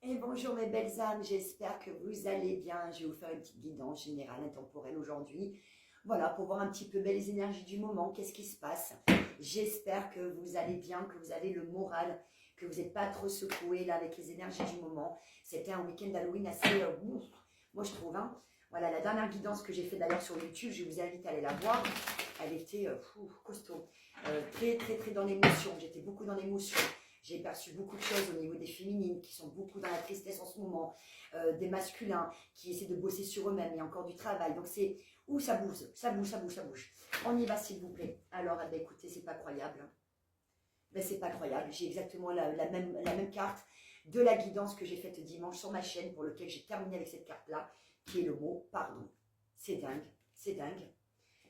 Et bonjour mes belles âmes, j'espère que vous allez bien. Je vais vous faire une petite guidance générale intemporelle aujourd'hui. Voilà, pour voir un petit peu les énergies du moment, qu'est-ce qui se passe. J'espère que vous allez bien, que vous avez le moral, que vous n'êtes pas trop secoué là avec les énergies du moment. C'était un week-end d'Halloween assez, moi je trouve. Hein. Voilà, la dernière guidance que j'ai fait d'ailleurs sur YouTube, je vous invite à aller la voir. Elle était costaud, très très très dans l'émotion, j'étais beaucoup dans l'émotion. J'ai perçu beaucoup de choses au niveau des féminines qui sont beaucoup dans la tristesse en ce moment, des masculins qui essaient de bosser sur eux-mêmes, il y a encore du travail. Donc c'est où ça bouge, ça bouge, ça bouge, ça bouge. On y va s'il vous plaît. Alors écoutez, c'est pas croyable. Ben, c'est pas croyable, j'ai exactement la même carte de la guidance que j'ai faite dimanche sur ma chaîne pour lequel j'ai terminé avec cette carte-là, qui est le mot pardon. C'est dingue, c'est dingue.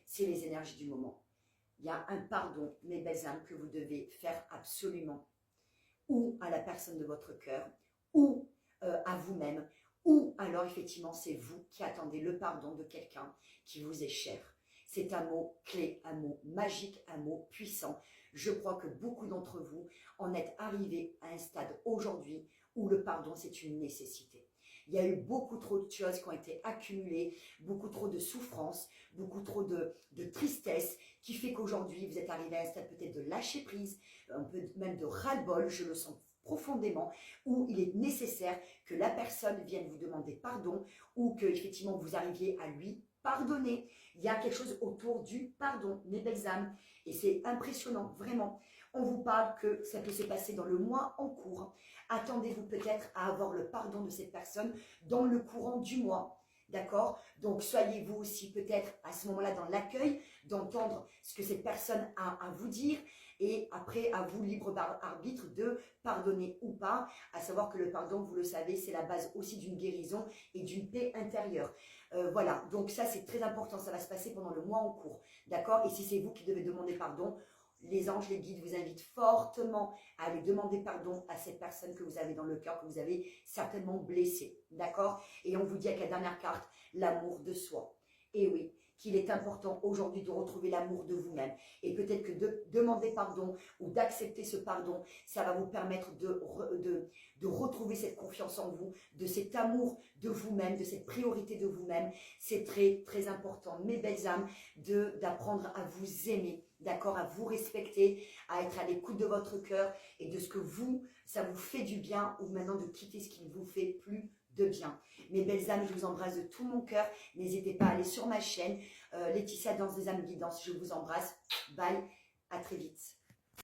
C'est les énergies du moment. Il y a un pardon, mes belles âmes, que vous devez faire absolument, ou à la personne de votre cœur, ou à vous-même, ou alors effectivement c'est vous qui attendez le pardon de quelqu'un qui vous est cher. C'est un mot clé, un mot magique, un mot puissant. Je crois que beaucoup d'entre vous en êtes arrivés à un stade aujourd'hui où le pardon c'est une nécessité. Il y a eu beaucoup trop de choses qui ont été accumulées, beaucoup trop de souffrance, beaucoup trop de tristesse, qui fait qu'aujourd'hui, vous êtes arrivé à un stade peut-être de lâcher prise, un peu même de ras-le-bol, je le sens profondément, où il est nécessaire que la personne vienne vous demander pardon ou que effectivement vous arriviez à lui pardonner. Il y a quelque chose autour du pardon, mes belles âmes, et c'est impressionnant, vraiment. On vous parle que ça peut se passer dans le mois en cours. Attendez-vous peut-être à avoir le pardon de cette personne dans le courant du mois. D'accord? Donc, soyez vous aussi peut-être à ce moment-là dans l'accueil, d'entendre ce que cette personne a à vous dire et après, à vous, libre arbitre, de pardonner ou pas, à savoir que le pardon, vous le savez, c'est la base aussi d'une guérison et d'une paix intérieure. Voilà, donc ça, c'est très important, ça va se passer pendant le mois en cours. D'accord? Et si c'est vous qui devez demander pardon, les anges, les guides vous invitent fortement à aller demander pardon à cette personne que vous avez dans le cœur, que vous avez certainement blessée. D'accord? Et on vous dit avec la dernière carte, l'amour de soi. Et oui, qu'il est important aujourd'hui de retrouver l'amour de vous-même. Et peut-être que de demander pardon ou d'accepter ce pardon, ça va vous permettre de retrouver cette confiance en vous, de cet amour de vous-même, de cette priorité de vous-même. C'est très, très important, mes belles âmes, d'apprendre à vous aimer, d'accord, à vous respecter, à être à l'écoute de votre cœur et de ce que vous, ça vous fait du bien ou maintenant de quitter ce qui ne vous fait plus de bien. Mes belles âmes, je vous embrasse de tout mon cœur. N'hésitez pas à aller sur ma chaîne, Laetitia Danse des âmes guidances. Je vous embrasse. Bye, à très vite.